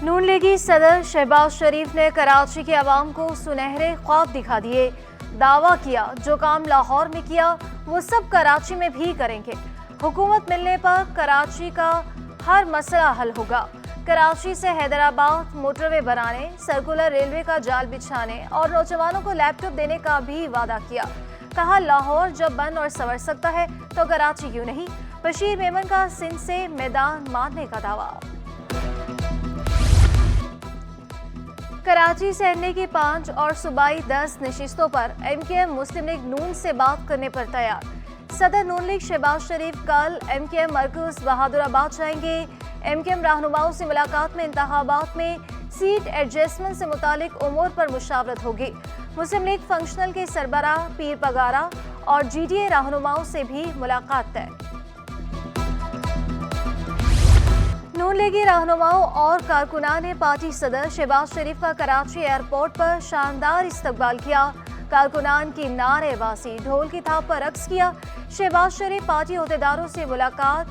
नून लीगी सदर शहबाज शरीफ ने कराची के अवाम को सुनहरे ख्वाब दिखा दिए। दावा किया जो काम लाहौर में किया वो सब कराची में भी करेंगे। हुकूमत मिलने पर कराची का हर मसला हल होगा। कराची से हैदराबाद मोटरवे बनाने, सर्कुलर रेलवे का जाल बिछाने और नौजवानों को लैपटॉप देने का भी वादा किया। कहा लाहौर जब बन और संवर सकता है तो कराची क्यों नहीं। बशीर मेमन का सिंध से मैदान मारने का दावा। कराची से एनए की 5 और सूबाई 10 नशिस्तों पर एमकेएम मुस्लिम लीग नून से बात करने पर तैयार। सदर नून लीग शहबाज शरीफ कल एमकेएम मरकज बहादुराबाद जाएंगे। एमकेएम रहनुमाओं से मुलाकात में इंतखाबात में सीट एडजस्टमेंट से मुतालिक उमूर पर मुशावरत होगी। मुस्लिम लीग फंक्शनल के सरबराह पीर पगारा और जीडीए रहनुमाओं से भी मुलाकात तय। नून लीगी रहनुमाओं और कारकुनान ने पार्टी सदर शहबाज शरीफ का कराची एयरपोर्ट पर शानदार इस्तकबाल किया। कारकुनान की नारेबाजी, ढोल की थाप पर रक्स किया। शहबाज शरीफ पार्टी अहदेदारों से मुलाकात,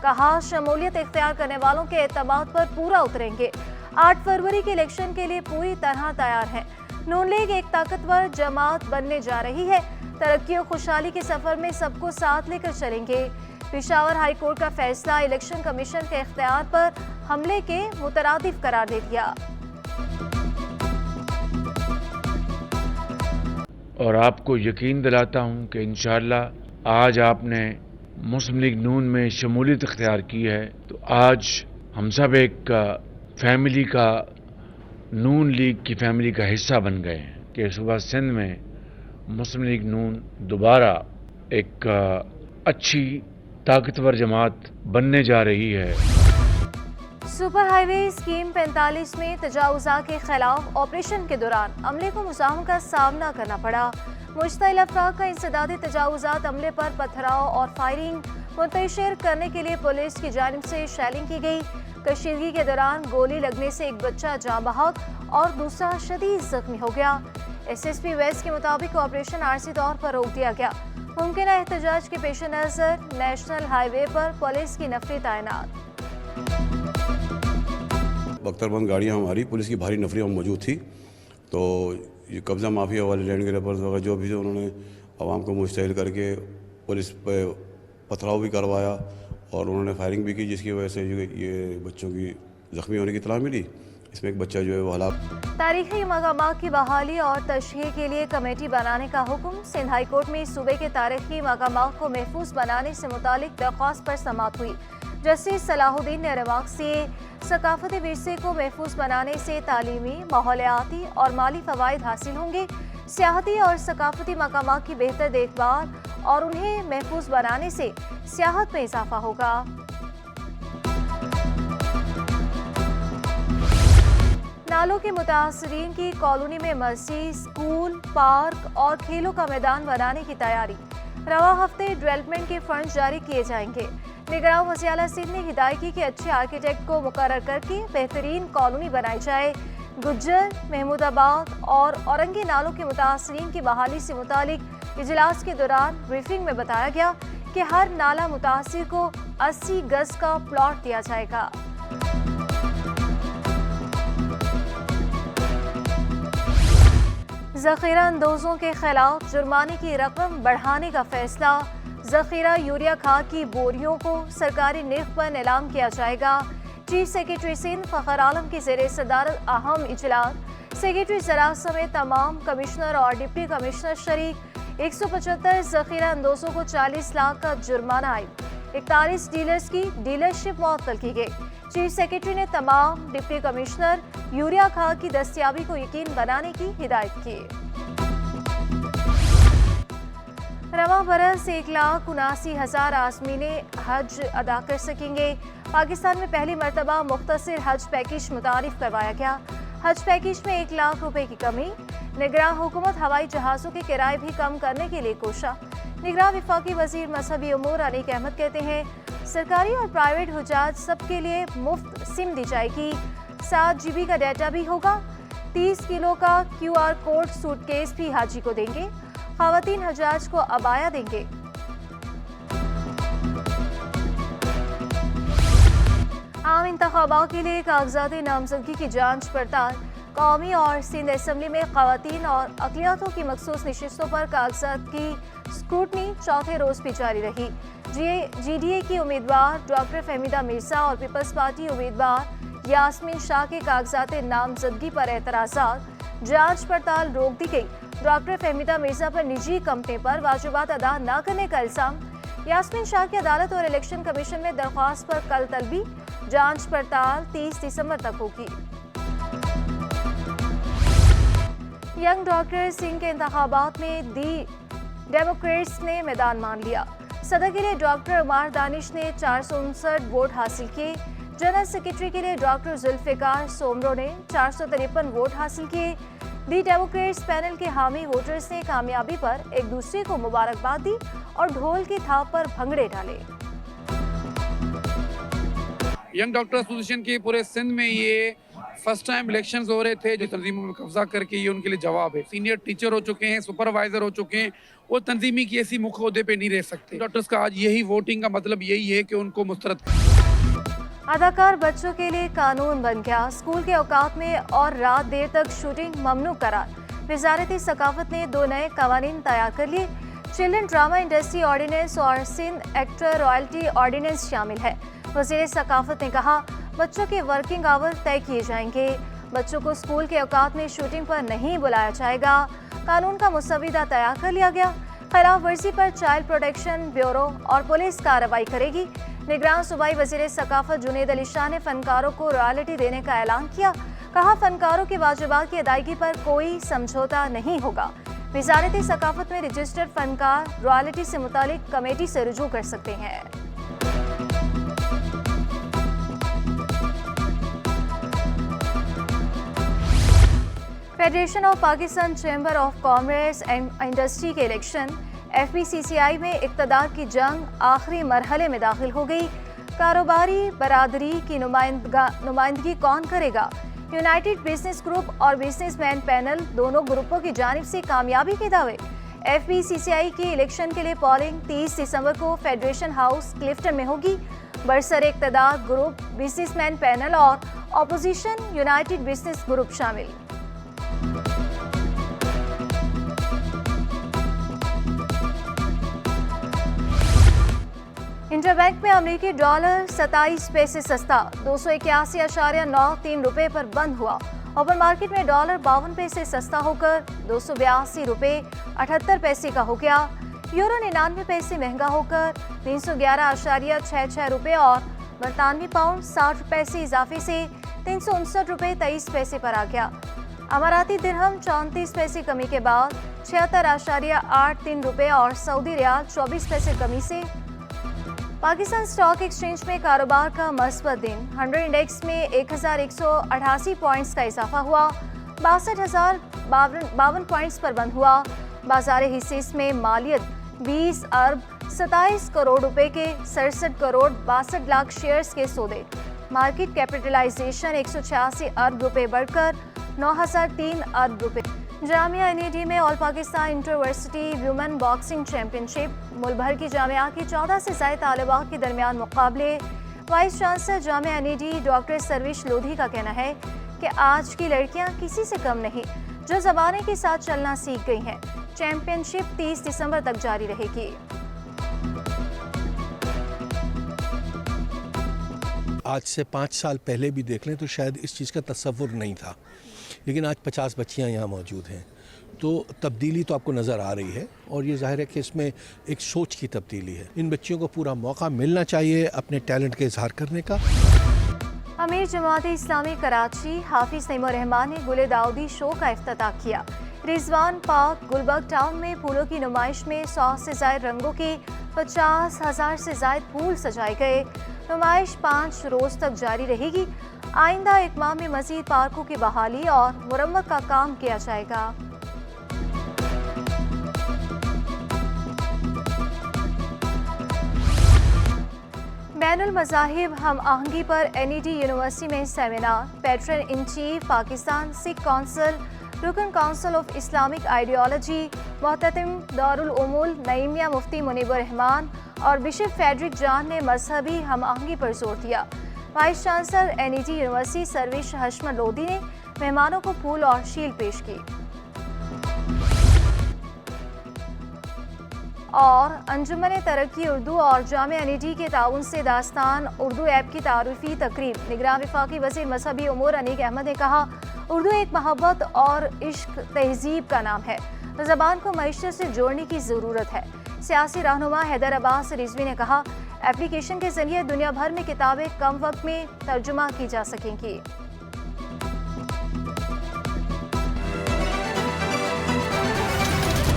कहा शमूलियत इख्तियार करने वालों के एतमाद पर पूरा उतरेंगे। 8 फरवरी के इलेक्शन के लिए पूरी तरह तैयार है। नून लीग एक ताकतवर जमात बनने जा रही है। तरक्की और खुशहाली के सफर में सबको साथ लेकर चलेंगे। पेशावर हाई कोर्ट का फैसला इलेक्शन कमीशन के इख्तियार पर हमले के मुतरादिफ करार दे दिया। और आपको यकीन दिलाता हूं कि इंशाअल्लाह आज आपने मुस्लिम लीग नून में शमूलियत इख्तियार की है तो आज हम सब एक फैमिली का, नून लीग की फैमिली का हिस्सा बन गए हैं कि सुबह सिंध में मुस्लिम लीग नून दोबारा एक अच्छी ताकतवर जमात बनने जा रही है। सुपर हाईवे स्कीम 45 में तजावुज़ात के खिलाफ ऑपरेशन के दौरान अमले को मुज़ाहम का सामना करना पड़ा। मुश्तइल अफराद का इंसदादी तजावुज़ात अमले पर पथराव और फायरिंग मुंतशिर करने के लिए पुलिस की जानिब से शेलिंग की गई। कशीदगी के दौरान गोली लगने से एक बच्चा जाँ बहक और दूसरा शदीद जख्मी हो गया। एसएसपी वेस्ट के मुताबिक ऑपरेशन आरजी तौर पर रोक दिया गया। मुमकिन एहतजाज के पेश नज़र नेशनल हाईवे पर पुलिस की नफरी तैनात। बख्तरबंद गाड़ियाँ हमारी पुलिस की भारी नफरी में मौजूद थी तो ये कब्ज़ा माफिया वाले लैंड ग्रैबर्स वगैरह जो भी उन्होंने आवाम को मुश्तइल करके पुलिस पे पथराव भी करवाया और उन्होंने फायरिंग भी की जिसकी वजह से ये बच्चों की ज़ख्मी होने की इत्तला मिली। इसमें एक बच्चा जो है वो हलाक। तारीखी मकामात की बहाली और तशहीर के लिए कमेटी बनाने का हुक्म। सिंध हाई कोर्ट में सूबे के तारीखी मकामात को महफूज बनाने से मुतालिक दरख्वास्त पर समाअत हुई। जस्टिस सलाहुद्दीन ने रिमार्क्स दिए, सकाफती विरसे को महफूज बनाने से तालीमी, माहौलियाती और माली फ़वाइद हासिल होंगे। सियाहती और सकाफती मकामात की बेहतर देखभाल और उन्हें महफूज बनाने से सियाहत में इजाफा होगा। नालों के मुतासरीन की कॉलोनी में मस्जिद, स्कूल, पार्क और खेलों का मैदान बनाने की तैयारी। रवा हफ्ते डेवलपमेंट के फंड जारी किए जाएंगे। निगरान वज़ीर आला सिंध ने हिदायत की कि अच्छे आर्किटेक्ट को मुकर्रर करके बेहतरीन कॉलोनी बनाई जाए। गुज्जर, महमूदाबाद और औरंगी नालों के मुतासरीन की बहाली से मुतालिक इजलास के दौरान ब्रीफिंग में बताया गया कि हर नाला मुतासिर को 80 गज का प्लॉट दिया जाएगा। ज़ख़ीरा अंदोज़ों के खिलाफ जुर्माने की रकम बढ़ाने का फैसला। ज़ख़ीरा यूरिया खाद की बोरियों को सरकारी निर्ख पर नीलाम किया जाएगा। चीफ सेक्रेटरी सिंध फ़खर आलम की ज़ेरे सदारत अहम इजलास। सेक्रेटरी ज़राअत समेत तमाम कमिश्नर और डिप्टी कमिश्नर शरीक। 175 ज़ख़ीरा अंदोज़ों को 40 लाख का जुर्माना आयद। 41 डीलर्स की डीलरशिप मुअत्तल की गई। चीफ सेक्रेटरी ने तमाम डिप्टी कमिश्नर यूरिया खाद की दस्तयाबी को यकीन बनाने की हिदायत की। रवा बरस 1,79,000 आज़मीने हज अदा कर सकेंगे। पाकिस्तान में पहली मरतबा मुख्तसर हज पैकेज मुतारिफ करवाया गया। हज पैकेज में 1 लाख रुपए की कमी। निगरान हुकूमत हवाई जहाज़ों के किराए भी कम करने के लिए कोशा। निगरान विफाकी वजीर मजहबी उमूर अनीक अहमद कहते हैं, सरकारी और प्राइवेट हुजाज सबके लिए मुफ्त सिम दी जाएगी। 7 GB का डाटा भी होगा। 30 किलो का QR कोड सूटकेस भी हाजी को देंगे। ख़वातीन हजाज को अबाया देंगे। आम आवामी इंतखाबात के लिए कागजाती नामजदगी की जांच पड़ताल। कौमी और सिंध असम्बली में खवातीन और अक़लियतों की मखसूस नशिस्तों पर कागजात की स्क्रूटनी चौथे रोज भी जारी रही। GDA की उम्मीदवार डॉक्टर फहमीदा मिर्जा और पीपल्स पार्टी उम्मीदवार यास्मीन शाह के कागजात नामजदगी पर एतराज़ात। जांच पड़ताल रोक दी गई। डॉक्टर फहमीदा मिर्जा पर निजी कंपनी पर वाजिबात अदा न करने का इल्जाम। यास्मीन शाह की अदालत और इलेक्शन कमीशन में दरख्वास्त पर कल तलबी। जांच पड़ताल 30 दिसंबर तक होगी। यंग डॉक्टर सिंह के इंतखाबात में दी डेमोक्रेट्स ने मैदान मान लिया। सदर के लिए डॉक्टर उमार दानिश ने 459 वोट हासिल किए। जनरल सेक्रेटरी के लिए डॉक्टर जुल्फिकार सोमरो ने 453 वोट हासिल किए। दी डेमोक्रेट्स पैनल के हामी वोटर्स ने कामयाबी पर एक दूसरे को मुबारकबाद दी और ढोल की थाप पर भंगड़े डाले। यंग डॉक्टर एसोसिएशन के पूरे सिंध में ये फर्स्ट टाइम इलेक्शंस हो रहे थे जो तंजीमों में कब्जा करके ये उनके लिए जवाब है। सीनियर टीचर हो चुके हैं, सुपरवाइजर हो चुके हैं, वो तंजीमी की ऐसी मुख्य ओहदे पे नहीं रह सकते। डॉक्टर्स का आज यही वोटिंग का मतलब यही है कि उनको मुस्तरद। अदाकार बच्चों के लिए कानून बन गया। स्कूल के औकात में और रात देर तक शूटिंग ममनू करार। वजारत सकाफत ने 2 नए कवानीन तैयार कर लिए। चिल्ड्रन ड्रामा इंडस्ट्री ऑर्डिनेंस और सिंध एक्टर रॉयल्टी ऑर्डिनेंस शामिल है। वज़ीर सकाफत ने कहा बच्चों के वर्किंग आवर तय किए जाएंगे। बच्चों को स्कूल के औकात में शूटिंग पर नहीं बुलाया जाएगा। कानून का मुसविदा तैयार कर लिया गया। खिलाफ वर्जी पर चाइल्ड प्रोटेक्शन ब्यूरो और पुलिस कार्रवाई करेगी। निगरान सूबाई वज़ीर सकाफत जुनेद अली शाह ने फनकारों को रॉयल्टी देने का ऐलान किया। कहा फनकारों के वाजिबात की अदायगी पर कोई समझौता नहीं होगा। वज़ारत सकाफत में रजिस्टर्ड फनकार रॉयल्टी से मुतालिक कमेटी से रुजू कर सकते हैं। Federation of Pakistan chamber of commerce and industry के इलेक्शन FPCCI में इक़्तिदार की जंग आखिरी मरहले में दाखिल हो गई। कारोबारी बरादरी की नुमाइंदगी कौन करेगा? यूनाइटेड बिजनेस ग्रुप और बिजनेसमैन पैनल दोनों ग्रुपों की जानिब से कामयाबी के दावे। FPCCI की इलेक्शन के लिए पोलिंग 30 दिसंबर को फेडरेशन हाउस क्लिफ्टन में होगी। बरसर इक़्तिदार ग्रुप, बिजनेसमैन पैनल और अपोजिशन यूनाइटेड बिजनेस ग्रुप शामिल। इंटरबैंक में अमेरिकी डॉलर 27 पैसे सस्ता 281.93 रुपए पर बंद हुआ। ओपन मार्केट में डॉलर 52 पैसे सस्ता होकर 282 रुपए 78 पैसे का हो गया। यूरो 99 पैसे महंगा होकर 311.66 रुपए और बरतानवी पाउंड 60 पैसे इजाफे से 359 रुपए 23 पैसे पर आ गया। अमाराती दिरहम 34 पैसे कमी के बाद 76.83 रुपए और सऊदी रियाल 24 पैसे कमी से। पाकिस्तान स्टॉक एक्सचेंज में कारोबार का मस्बत दिन। 100 इंडेक्स में 1188 पॉइंट्स का इजाफा हुआ। 62,052 पॉइंट्स पर बंद हुआ। बाजार हिस्से में मालियत 20 अरब 27 करोड़ रुपए के 67 करोड़ 62 लाख शेयर्स के सौदे। मार्केट कैपिटलाइजेशन 186 अरब रुपए बढ़कर 9,003 अरब रुपए। जामिया NAD में all Pakistan interversity women boxing championship. मुल्क भर की जामिया की 14 से ज़ायद तालिबात के दरमियान मुकाबले। Vice chancellor Jamia NAD doctor सर्विश लोधी का कहना है कि आज की लड़कियां किसी से कम नहीं, जो ज़माने के साथ चलना सीख गई हैं। चैंपियनशिप 30 दिसंबर तक जारी रहेगी। आज से 5 साल पहले भी देख लें तो शायद इस चीज़ का तसव्वुर नहीं था, लेकिन आज 50 बच्चियां यहाँ मौजूद हैं, तो तब्दीली तो आपको नज़र आ रही है और ये जाहिर है कि इसमें एक सोच की तब्दीली है। इन बच्चियों को पूरा मौका मिलना चाहिए अपने टैलेंट का इजहार करने का। अमीर जमात इस्लामी कराची हाफिज नईमुर रहमान ने गुले दाऊदी शो का इफ्तिताह किया। रिजवान पार्क गुलबर्ग टाउन में फूलों की नुमाइश में 100 से ज़ायद रंगों के 50,000 से ज़ायद फूल सजाए गए। नुमाइश 5 रोज़ तक जारी रहेगी। आइंदा एक माह में मज़ीद पार्कों की बहाली और मुरम्मत का काम किया जाएगा। बैनुल मज़ाहिब हम आहंगी पर NED यूनिवर्सिटी में seminar. Patron in chief Pakistan Sikh council, रुकन काउंसिल ऑफ इस्लामिक आइडियोलॉजी, मोहततिम दारुल उमूल नईमिया मुफ्ती मुनीबुर रहमान और बिशप फेडरिक जॉन ने मजहबी हम आहंगी पर जोर दिया। Vice chancellor NET university Sarvesh हशमत लोधी ने मेहमानों को फूल और शील्ड पेश की। और अंजुमन तरक्की उर्दू और जामिया NET के ताउन से दास्तान उर्दू ऐप की तारुफी तकरीब। निगरान वफाकी वज़ीर मजहबी उमूर अनीक अहमद ने कहा, उर्दू एक मोहब्बत और इश्क तहजीब का नाम है, ज़बान को मईशत से जोड़ने की ज़रूरत है। सियासी रहनुमा हैदर अब्बास रिजवी ने कहा, एप्लीकेशन के जरिए दुनिया भर में किताबें कम वक्त में तर्जुमा की जा सकेंगी।